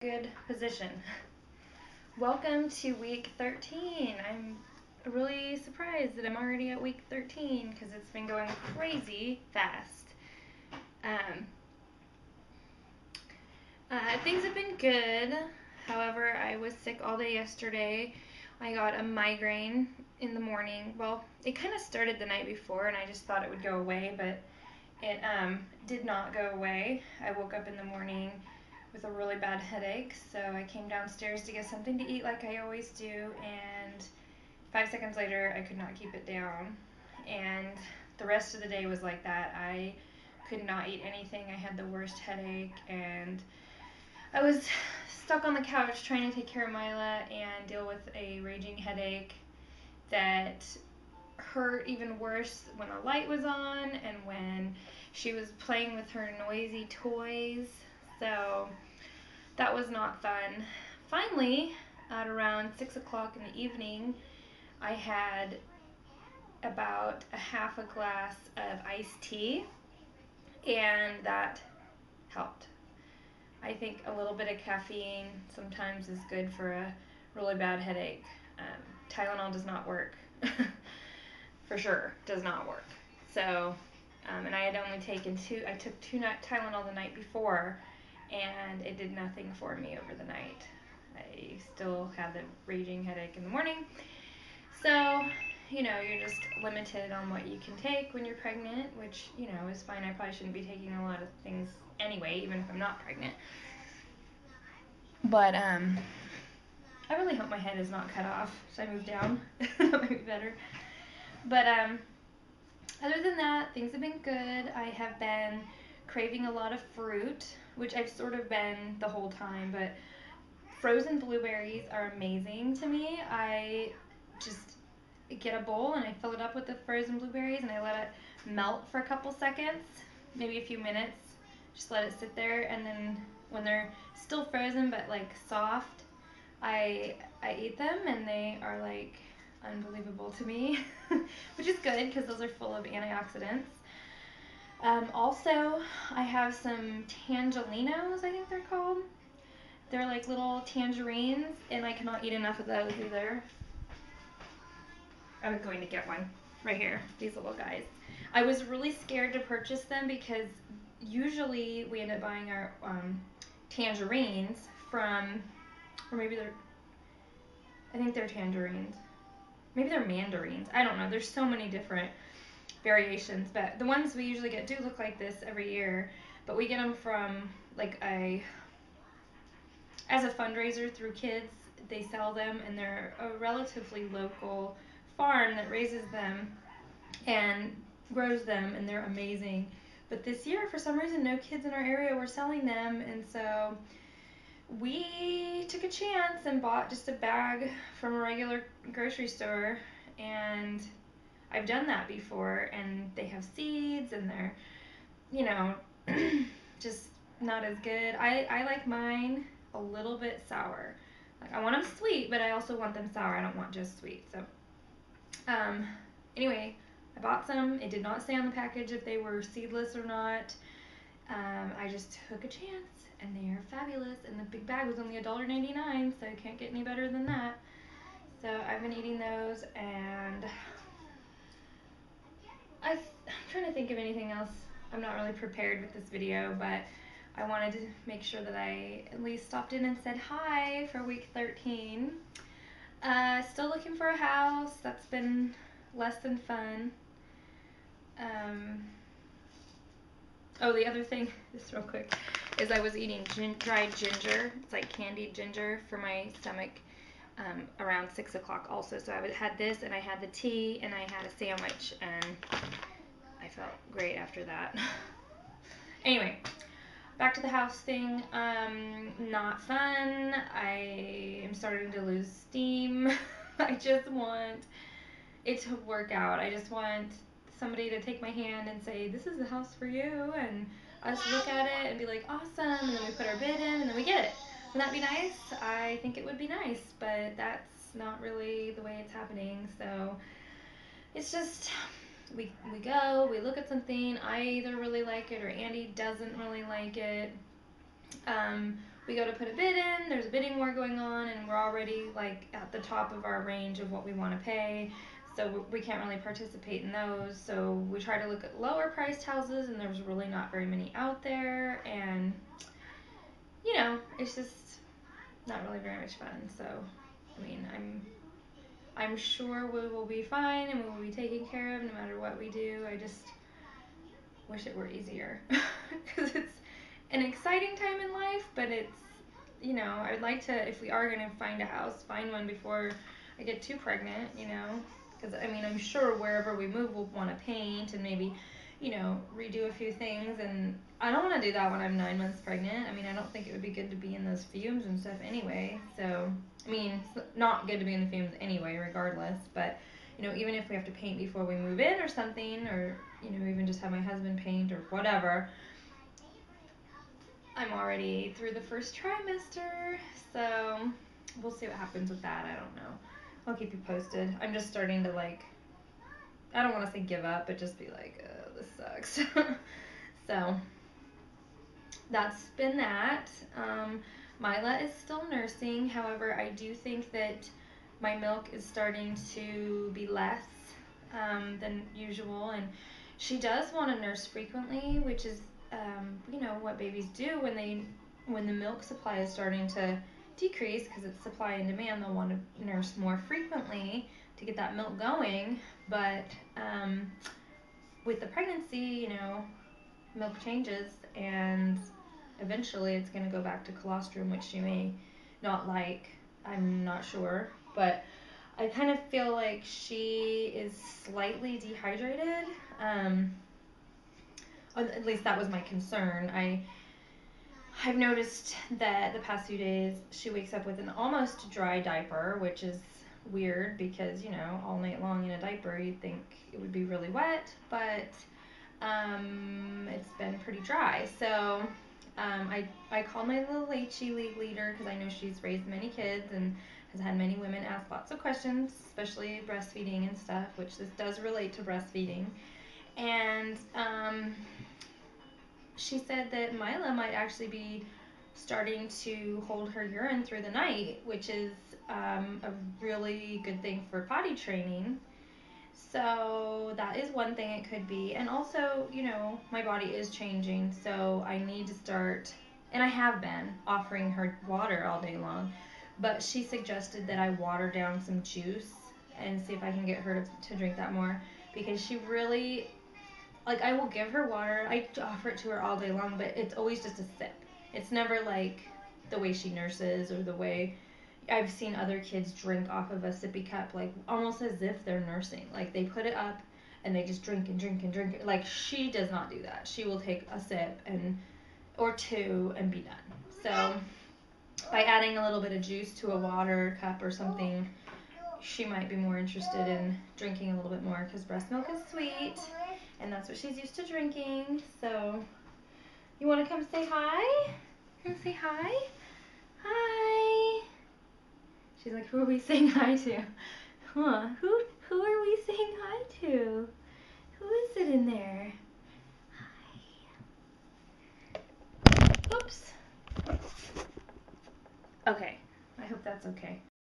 Good position. Welcome to week 13. I'm really surprised that I'm already at week 13 because it's been going crazy fast. Um, Things have been good. However, I was sick all day yesterday. I got a migraine in the morning. Well, it kind of started the night before and I just thought it would go away, but it did not go away. I woke up in the morning with a really bad headache, so I came downstairs to get something to eat like I always do, and 5 seconds later I could not keep it down, and the rest of the day was like that. I could not eat anything. I had the worst headache, and I was stuck on the couch trying to take care of Mila and deal with a raging headache that hurt even worse when the light was on and when she was playing with her noisy toys. So that was not fun. Finally, at around 6 o'clock in the evening, I had about a half a glass of iced tea, and that helped. I think a little bit of caffeine sometimes is good for a really bad headache. Tylenol does not work. For sure, does not work. So, and I had only taken I took two Tylenol the night before, and it did nothing for me over the night. I still had the raging headache in the morning. So, you're just limited on what you can take when you're pregnant, which, is fine. I probably shouldn't be taking a lot of things anyway, even if I'm not pregnant. But, I really hope my head is not cut off. Should I move down? That might be better. But, other than that, things have been good. I have been craving a lot of fruit, which I've sort of been the whole time, but frozen blueberries are amazing to me. I just get a bowl and I fill it up with the frozen blueberries and I let it melt for a couple seconds, maybe a few minutes. Just let it sit there, and then when they're still frozen but like soft, I eat them, and they are like unbelievable to me, which is good because those are full of antioxidants. Also, I have some tangelinos, I think they're called. They're like little tangerines, and I cannot eat enough of those either. I was going to get one right here, these little guys. I was really scared to purchase them because usually we end up buying our tangerines from, or maybe I think they're tangerines. Maybe they're mandarins. I don't know. There's so many different variations, but the ones we usually get do look like this every year, but we get them from as a fundraiser through kids. They sell them, and they're a relatively local farm that raises them and grows them, and they're amazing. But this year, for some reason, no kids in our area were selling them, and so we took a chance and bought just a bag from a regular grocery store, and I've done that before, and they have seeds, and they're, just not as good. I like mine a little bit sour. Like, I want them sweet, but I also want them sour. I don't want just sweet. So, anyway, I bought some. It did not say on the package if they were seedless or not. I just took a chance, and they are fabulous. And the big bag was only $1.99, so you can't get any better than that. So I've been eating those, and I'm trying to think of anything else. I'm not really prepared with this video, but I wanted to make sure that I at least stopped in and said hi for week 13. Still looking for a house. That's been less than fun. Oh, the other thing, just real quick, is I was eating dried ginger. It's like candied ginger for my stomach around 6 o'clock also. So I had this, and I had the tea, and I had a sandwich, and I felt great after that. Anyway, back to the house thing. Not fun. I am starting to lose steam. I just want it to work out. I just want somebody to take my hand and say, this is the house for you, and us look at it and be like, awesome, and then we put our bid in, and then we get it. Wouldn't that be nice? I think it would be nice, but that's not really the way it's happening. So it's just, we go, we look at something, I either really like it or Andy doesn't really like it. we go to put a bid in, there's a bidding war going on, and we're already like at the top of our range of what we want to pay. So we can't really participate in those. So we try to look at lower priced houses, and there's really not very many out there. And you know, it's just not really very much fun. So, I mean, I'm sure we will be fine and we will be taken care of no matter what we do. I just wish it were easier because it's an exciting time in life, but it's, you know, I'd like to, if we are going to find a house, find one before I get too pregnant, you know, because I mean, I'm sure wherever we move we'll want to paint and maybe, you know, redo a few things, and I don't want to do that when I'm 9 months pregnant. I mean, I don't think it would be good to be in those fumes and stuff anyway. So, I mean, it's not good to be in the fumes anyway, regardless. But, you know, even if we have to paint before we move in or something, or, you know, even just have my husband paint or whatever, I'm already through the first trimester. So, we'll see what happens with that. I don't know. I'll keep you posted. I'm just starting to, like, I don't want to say give up, but just be like, this sucks. So, that's been that. Mila is still nursing. However, I do think that my milk is starting to be less than usual. And she does want to nurse frequently, which is, you know, what babies do when the milk supply is starting to decrease because it's supply and demand. They'll want to nurse more frequently to get that milk going. But with the pregnancy, you know, milk changes and eventually it's going to go back to colostrum, which she may not like. I'm not sure. But I kind of feel like she is slightly dehydrated. At least that was my concern. I've noticed that the past few days she wakes up with an almost dry diaper, which is weird because, you know, all night long in a diaper you'd think it would be really wet, but it's been pretty dry. So I called my little Leachy League leader because I know she's raised many kids and has had many women ask lots of questions, especially breastfeeding and stuff, which this does relate to breastfeeding. And she said that Mila might actually be starting to hold her urine through the night, which is a really good thing for potty training. So that is one thing it could be. And also, you know, my body is changing, so I need to start, and I have been offering her water all day long, but she suggested that I water down some juice and see if I can get her to drink that more, because she really, like, I will give her water, I offer it to her all day long, but it's always just a sip. It's never like the way she nurses or the way I've seen other kids drink off of a sippy cup, like almost as if they're nursing. Like they put it up and they just drink and drink and drink. Like she does not do that. She will take a sip or two and be done. So by adding a little bit of juice to a water cup or something, she might be more interested in drinking a little bit more because breast milk is sweet and that's what she's used to drinking. So you want to come say hi? Come say hi? Hi. She's like, who are we saying hi to? Huh? Who are we saying hi to? Who is it in there? Hi. Oops. Okay. I hope that's okay.